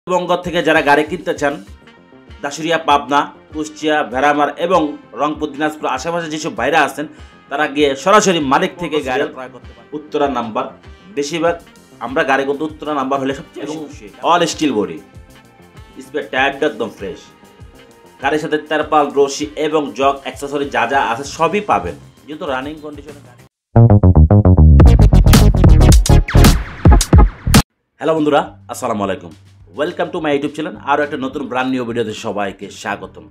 বঙ্গ থেকে যারা গাড়ি কিনতে চান, দাসুরিয়া, পাবনা, কুষ্টিয়া, ভেড়ামার এবং রংপুর, দিনাজপুর আশেপাশে যেসব ভাইরা আছেন তারা গিয়ে সরাসরি মালিক থেকে গাড়ি ক্রয় করতে পারেন। উত্তরা নাম্বার, বেশিরভাগ আমরা গাড়ি কিন্তু উত্তরা নাম্বার হলে সবচেয়ে বেশি। অল স্টিল বডি, স্পেয়ার টায়ারটা একদম ফ্রেশ, গাড়ির সাথে তেরপাল, রশি এবং জগ অ্যাক্সেসরি যা যা আছে সবই পাবেন, যেহেতু রানিং কন্ডিশনে গাড়ি। হ্যালো বন্ধুরা, আসসালামু আলাইকুম, welcome to my YouTube channel. আরও একটা নতুন ব্র্যান্ড নিউ ভিডিওতে সবাইকে স্বাগতম।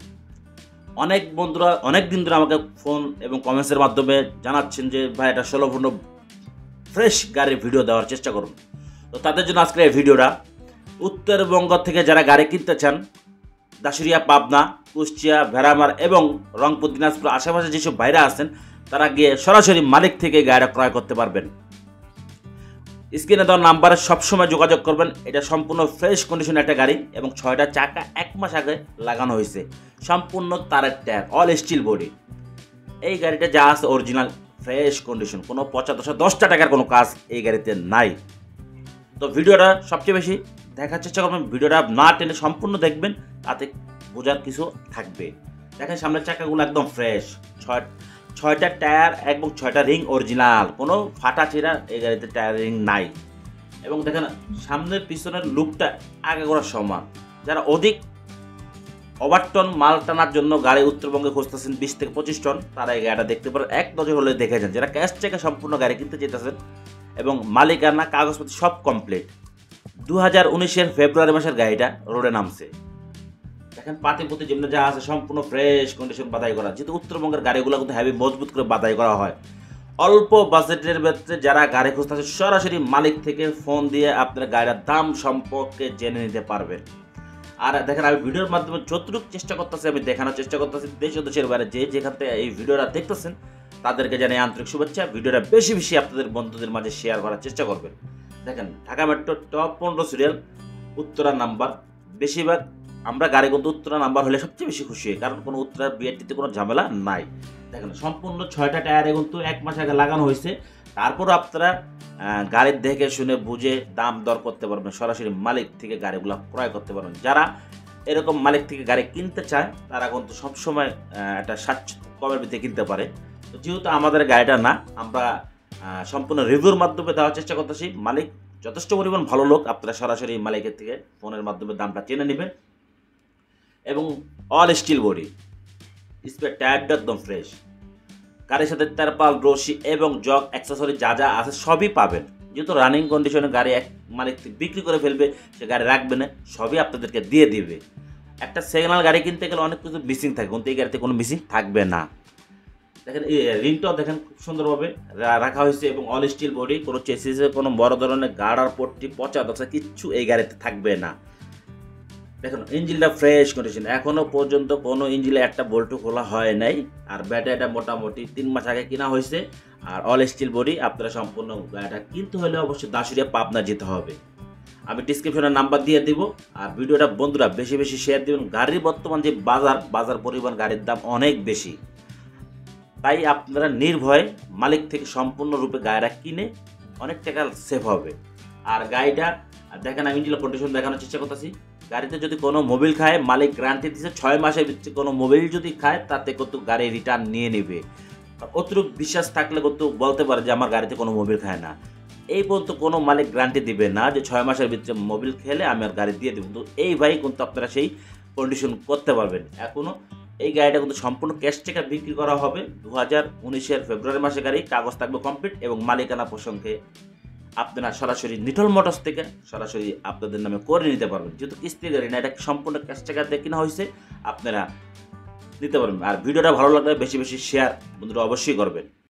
অনেক বন্ধুরা অনেক দিন ধরে আমাকে ফোন এবং কমেন্টসের মাধ্যমে জানাচ্ছেন যে ভাই একটা 16 ফ্রেশ গাড়ির ভিডিও দেওয়ার চেষ্টা করুন। তো তাদের জন্য আজকের এই ভিডিওটা। উত্তরবঙ্গ থেকে যারা গাড়ি কিনতে চান, দাসুরিয়া, পাবনা, কুষ্টিয়া, ভেড়ামার এবং রংপুর, দিনাজপুর আশেপাশে যেসব ভাইরা আছেন তারা গিয়ে সরাসরি মালিক থেকে গাড়িটা ক্রয় করতে পারবেন। স্ক্রিনে দেওয়া নাম্বারে সবসময় যোগাযোগ করবেন। এটা সম্পূর্ণ ফ্রেশ কন্ডিশনের একটা গাড়ি এবং 6টা চাকা 1 মাস আগে লাগানো হয়েছে, সম্পূর্ণ তারের টায়ার, অল স্টিল বডি। এই গাড়িটা যা আছে অরিজিনাল ফ্রেশ কন্ডিশন, কোনো 10টা টাকার কোনো কাজ এই গাড়িতে নাই। তো ভিডিওটা সবচেয়ে বেশি দেখার চেষ্টা করবেন, ভিডিওটা না টেনে সম্পূর্ণ দেখবেন, তাতে বোঝার কিছু থাকবে। দেখেন সামনের চাকাগুলো একদম ফ্রেশ, 6টা টায়ার এবং 6টা রিং অরিজিনাল, কোনো ফাটা ছিঁড়া এই গাড়িতে টায়ার রিং নাই। এবং দেখেন সামনের পিছনের লুকটা আগে করার সমান। যারা অধিক ওভারটন মাল টানার জন্য গাড়ি উত্তরবঙ্গে খুঁজতেছেন 20 থেকে 25 টন, তারা এই গাড়িটা দেখতে পারেন। এক নজর হলে দেখে যান। যারা ক্যাশ চেকে সম্পূর্ণ গাড়ি কিনতে চেয়েছেন এবং মালিকানা কাগজপত্র সব কমপ্লিট, 2019-এর ফেব্রুয়ারি মাসের গাড়িটা রোডে নামছে। দেখেন পাতিপতি যেমন যা আছে সম্পূর্ণ ফ্রেশ কন্ডিশন বাদাই করা, যেহেতু উত্তরবঙ্গের গাড়িগুলো কিন্তু হেভি মজবুত করে বাদাই করা হয়। অল্প বাজেটের ভেতরে যারা গাড়ি খুঁজতেছে সরাসরি মালিক থেকে ফোন দিয়ে আপনার গাড়ির দাম সম্পর্কে জেনে নিতে পারবেন। আর দেখেন আমি ভিডিওর মাধ্যমে যতটুকু চেষ্টা করতেছি, আমি দেখানোর চেষ্টা করতেছি দেশ ও দেশের বাইরে যেখান থেকে এই ভিডিওটা দেখতেছেন তাদেরকে জানাই আন্তরিক শুভেচ্ছা। ভিডিওটা বেশি বেশি আপনাদের বন্ধুদের মাঝে শেয়ার করার চেষ্টা করবেন। দেখেন Dhaka metro top 15 serial, Uttara number. বেশিরভাগ আমরা গাড়ি কিন্তু উত্তরা নাম্বার হলে সবচেয়ে বেশি খুশি হয়, কারণ কোনো উত্তরা বিআরটিতে কোনো ঝামেলা নাই। দেখেন সম্পূর্ণ 6টা টায়ারে কিন্তু 1 মাস আগে লাগানো হয়েছে। তারপরও আপনারা গাড়ির দেখে শুনে বুঝে দাম দর করতে পারবেন, সরাসরি মালিক থেকে গাড়িগুলো ক্রয় করতে পারবেন। যারা এরকম মালিক থেকে গাড়ি কিনতে চায় তারা কিন্তু সবসময় একটা কমের ভিতরে কিনতে পারে। তো যেহেতু আমাদের গাড়িটা না, আমরা সম্পূর্ণ রিভিউর মাধ্যমে দেওয়ার চেষ্টা করতেছি। মালিক যথেষ্ট পরিমাণ ভালো লোক, আপনারা সরাসরি মালিকের থেকে ফোনের মাধ্যমে দামটা জেনে নেবেন। এবং অল স্টিল বডি, স্পেয়ার টায়ারটা একদম ফ্রেশ, গাড়ির সাথে তেরপাল, রশি এবং জগ অ্যাক্সেসরি যা যা আছে সবই পাবেন। যেহেতু রানিং কন্ডিশনে গাড়ি এক মালিক বিক্রি করে ফেলবে, সে গাড়ি রাখবে না, সবই আপনাদেরকে দিয়ে দিবে। একটা সেকেন্ড গাড়ি কিনতে গেলে অনেক কিছু মিসিং থাকে, কিন্তু এই গাড়িতে কোনো মিসিং থাকবে না। দেখেন এই রিংটাও দেখেন খুব সুন্দরভাবে রাখা হয়েছে এবং অল স্টিল বডি, কোনো চেসিসে কোনো বড় ধরনের গাড়ার পট্টি পচা দশা কিচ্ছু এই গাড়িতে থাকবে না। দেখুন ইঞ্জিনটা ফ্রেশ কন্ডিশন, এখনো পর্যন্ত কোনো ইঞ্জিনে একটা বল্টু খোলা হয় নাই। আর ব্যাটারিটা মোটামুটি 3 মাস আগে কেনা হয়েছে। আর অল স্টিল বডি, আপনারা সম্পূর্ণ গাড়িটা কিনতে হলে অবশ্যই দাসুরিয়া, পাবনা যেতে হবে। আমি ডিসক্রিপশনে নাম্বার দিয়ে দিব। আর ভিডিওটা বন্ধুরা বেশি বেশি শেয়ার দেবেন। গাড়ির বর্তমান যে বাজার পরিমাণ গাড়ির দাম অনেক বেশি, তাই আপনারা নির্ভয়ে মালিক থেকে সম্পূর্ণরূপে গাড়িটা কিনে অনেক টাকা সেভ হবে। আর গাড়িটা দেখেন আমি ইঞ্জিনের কন্ডিশন দেখানোর চেষ্টা করতেছি। গাড়িতে যদি কোনো মোবিল খায়, মালিক গ্যারান্টি দিচ্ছে 6 মাসের ভিতরে কোনো মোবিল যদি খায় তাতে কিন্তু গাড়ি রিটার্ন নিয়ে নেবে। অতিরিক্ত বিশ্বাস থাকলে কিন্তু বলতে পারে যে আমার গাড়িতে কোনো মোবিল খায় না। এই পর্যন্ত কোনো মালিক গ্যারান্টি দিবে না যে 6 মাসের ভিতরে মোবিল খেলে আমি আর গাড়ি দিয়ে দেবো, কিন্তু এই ভাই কিন্তু আপনারা সেই কন্ডিশন করতে পারবেন। এখনও এই গাড়িটা কিন্তু সম্পূর্ণ ক্যাশ টাকা বিক্রি করা হবে। 2019-এর ফেব্রুয়ারি মাসে গাড়ি, কাগজ থাকবে কমপ্লিট এবং মালিকানা প্রসঙ্গে আপনারা সরাসরি নিটল মোটরস থেকে সরাসরি আপনাদের নামে করে নিতে পারবেন। যেহেতু কিস্তি গাড়ি না, এটা সম্পূর্ণ ক্যাশ টাকাতে কেনা হয়েছে, আপনারা নিতে পারবেন। আর ভিডিওটা ভালো লাগলে বেশি বেশি শেয়ার বন্ধুরা অবশ্যই করবেন।